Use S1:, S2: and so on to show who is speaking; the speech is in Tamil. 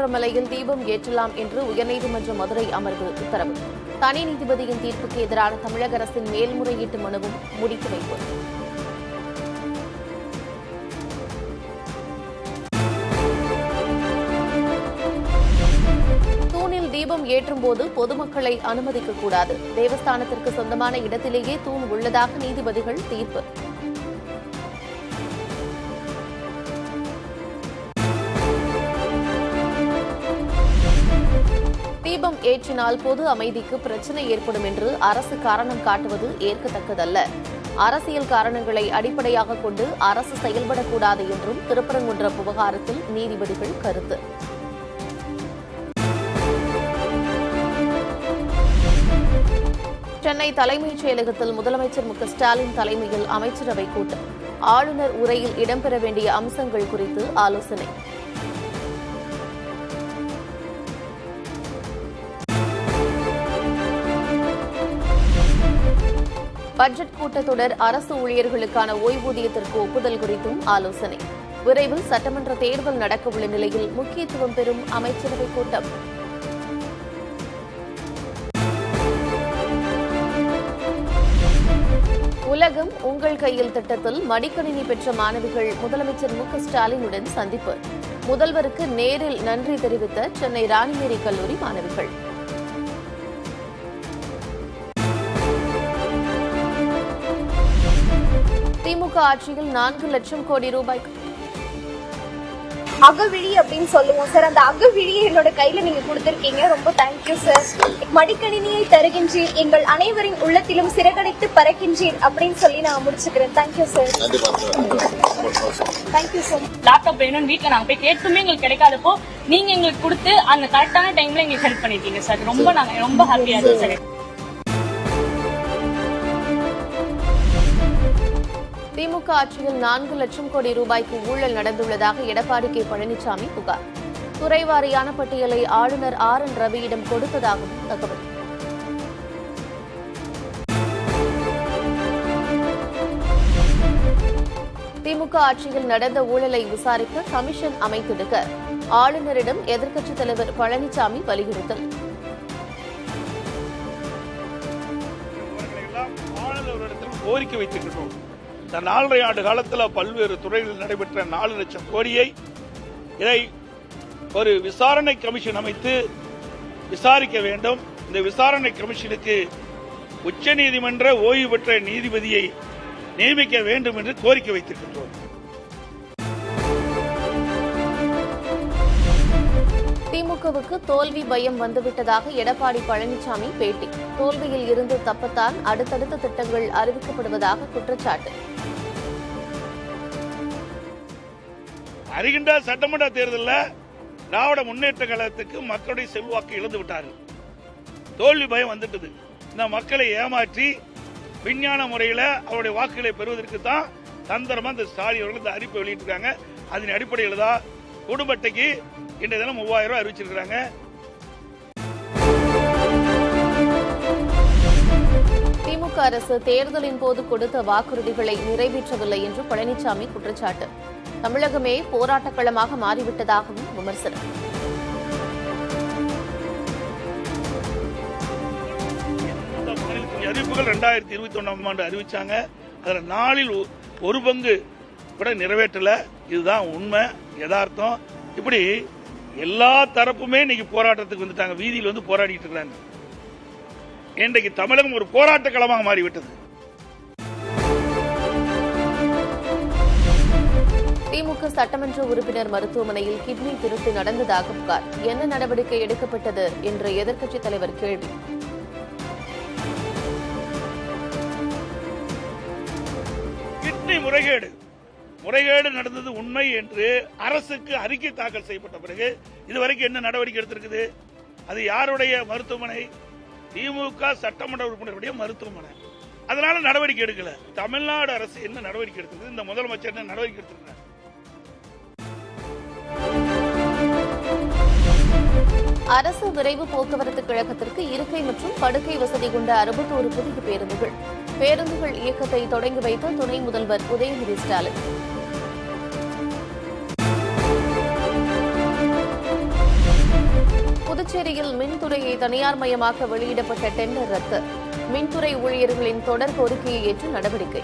S1: திருவண்ணாமலையில் தீபம் ஏற்றலாம் என்று உயர்நீதிமன்ற மதுரை அமர்வு உத்தரவு. தனி நீதிபதியின் தீர்ப்புக்கு எதிரான தமிழக அரசின் மேல்முறையீட்டு மனுவும் முடித்து வைப்பு. தூணில் தீபம் ஏற்றும் போது பொதுமக்களை அனுமதிக்கக்கூடாது. தேவஸ்தானத்திற்கு சொந்தமான இடத்திலேயே தூண் உள்ளதாக நீதிபதிகள் தீர்ப்பு. தீபம் ஏற்றினால் பொது அமைதிக்கு பிரச்சினை ஏற்படும் என்று அரசு காரணம் காட்டுவது ஏற்கத்தக்கதல்ல. அரசியல் காரணங்களை அடிப்படையாக கொண்டு அரசு செயல்படக்கூடாது என்றும் திருப்பரங்குன்றம் விவகாரத்தில் நீதிபதிகள் கருத்து. சென்னை தலைமைச் செயலகத்தில் முதலமைச்சர் மு க ஸ்டாலின் தலைமையில் அமைச்சரவை கூட்டம். ஆளுநர் உரையில் இடம்பெற வேண்டிய அம்சங்கள் குறித்து ஆலோசனை. பட்ஜெட் கூட்டத்தொடர் அரசு ஊழியர்களுக்கான ஓய்வூதியத்திற்கு ஒப்புதல் குறித்தும் ஆலோசனை. விரைவில் சட்டமன்ற தேர்தல் நடக்கவுள்ள நிலையில் முக்கியத்துவம் பெறும் அமைச்சரவைக் கூட்டம். உலகம் உங்கள் கையில் திட்டத்தில் மடிக்கணினி பெற்ற மாணவிகள் முதலமைச்சர் மு க ஸ்டாலினுடன் சந்திப்பு. முதல்வருக்கு நேரில் நன்றி தெரிவித்த சென்னை ராணிமேரி கல்லூரி மாணவிகள். திமுக ஆட்சியில் 4 லட்சம் கோடி ரூபாய்
S2: அகவிழி அப்படின்னு சொல்லுவோம் சார். அந்த அகவிழியை என்னோட கையில நீங்க கொடுத்திருக்கீங்க. ரொம்ப தேங்க்யூ சார். மடிக்கணினியை தருகின்றீர், எங்கள் அனைவரின் உள்ளத்திலும் சிறகடித்து பறக்கின்றீர் அப்படின்னு சொல்லி நான் முடிச்சுக்கிறேன். Thank you sir. Thank you sir.
S3: Laptop வேணும்னு வீட்டுல நாங்க போய் கேட்டுமே எங்களுக்கு கிடைக்காதப்போ நீங்க எங்களுக்கு கொடுத்து அந்த கரெக்டான டைம்ல எங்களுக்கு ஹெல்ப் பண்ணிருக்கீங்க சார். நாங்க ரொம்ப ஹாப்பியா இருக்கோம் சார்.
S1: திமுக ஆட்சியில் 4 லட்சம் கோடி ரூபாய்க்கு ஊழல் நடந்துள்ளதாக எடப்பாடி கே பழனிசாமி புகார். துறைவாரியான பட்டியலை ஆளுநர் ஆர் என் ரவியிடம் கொடுத்ததாகவும் தகவல். திமுக ஆட்சியில் நடந்த ஊழலை விசாரிக்க கமிஷன் அமைத்திடுக ஆளுநரிடம் எதிர்க்கட்சித் தலைவர் பழனிசாமி வலியுறுத்தல்.
S4: கோரிக்கை வைத்திருக்கிறோம். இந்த 4.5 ஆண்டு காலத்தில் பல்வேறு துறைகளில் நடைபெற்ற 4 லட்சம் கோடியை இதை ஒரு விசாரணை கமிஷன் அமைத்து விசாரிக்க வேண்டும். இந்த விசாரணை கமிஷனுக்கு உச்சநீதிமன்ற ஓய்வு பெற்ற நீதிபதியை நியமிக்க வேண்டும் என்று கோரிக்கை வைத்திருக்கின்றோம்.
S1: திமுகவுக்கு தோல்வி பயம் வந்துவிட்டதாக எடப்பாடி பழனிசாமி பேட்டி. தோல்வியில் இருந்து தப்பத்தான் அடுத்தடுத்த திட்டங்கள் அறிவிக்கப்படுவதாக குற்றச்சாட்டு.
S4: வருகின்ற சட்டமன்ற தேர்தலில் திராவிட முன்னேற்ற கழகத்துக்கு மக்களுடைய செல்வாக்கு இழந்து விட்டார்கள். தோல்வி பயம் வந்துட்டது. இந்த மக்களை ஏமாற்றி விஞ்ஞான முறையில் அவருடைய வாக்குகளை பெறுவதற்கு தான் தந்திரமா இந்த ஸ்டாலின் அவர்கள் இந்த அறிவிப்பை வெளியிட்டிருக்காங்க. அதன் அடிப்படையில் தான் குடும்ப அட்டைக்கு இன்றைய தினம் 3000 ரூபாய் அறிவிச்சிருக்கிறாங்க.
S1: திமுக அரசு தேர்தலின் போது கொடுத்த வாக்குறுதிகளை நிறைவேற்றவில்லை என்று பழனிசாமி குற்றச்சாட்டு. தமிழகமே போராட்டக் களமாக மாறிவிட்டதாகவும் விமர்சனம்.
S4: அறிவிப்புகள் 2021ஆம் ஆண்டு அறிவிச்சாங்க. அதில் 4இல் 1 பங்கு கூட நிறைவேற்றல. இதுதான் உண்மை, யதார்த்தம். இப்படி எல்லா தரப்புமே இன்னைக்கு போராட்டத்துக்கு வந்துட்டாங்க. வீதியில் வந்து போராடிட்டு இருக்காங்க. இன்றைக்கு தமிழகம் ஒரு போராட்ட களமாக மாறிவிட்டது.
S1: திமுக சட்டமன்ற உறுப்பினர் மருத்துவமனையில் கிட்னி திருட்டு நடந்ததாக புகார். என்ன நடவடிக்கை எடுக்கப்பட்டது என்று எதிர்க்கட்சித் தலைவர் கேள்வி.
S4: கிட்னி முறைகேடு நடந்தது உண்மை என்று அரசுக்கு அறிக்கை தாக்கல் செய்யப்பட்ட பிறகு இதுவரைக்கும் என்ன நடவடிக்கை எடுத்திருக்குது? அது யாருடைய மருத்துவமனை? திமுக சட்டமன்ற உறுப்பினருடைய மருத்துவமனை. அதனால நடவடிக்கை எடுக்கல. தமிழ்நாடு அரசு என்ன நடவடிக்கை எடுத்தது? இந்த முதலமைச்சர் என்ன நடவடிக்கை எடுத்திருக்கிறார்?
S1: அரசு விரைவு போக்குவரத்து கழகத்திற்கு இருக்கை மற்றும் படுக்கை வசதி கொண்ட 61 புதிய பேருந்துகள் இயக்கத்தை தொடங்கி வைத்த துணை முதல்வர் உதயநிதி ஸ்டாலின். புதுச்சேரியில் மின்துறையை தனியார் மயமாக்க வெளியிடப்பட்ட டெண்டர் ரத்து. மின்துறை ஊழியர்களின் தொடர் கோரிக்கையை ஏற்று நடவடிக்கை.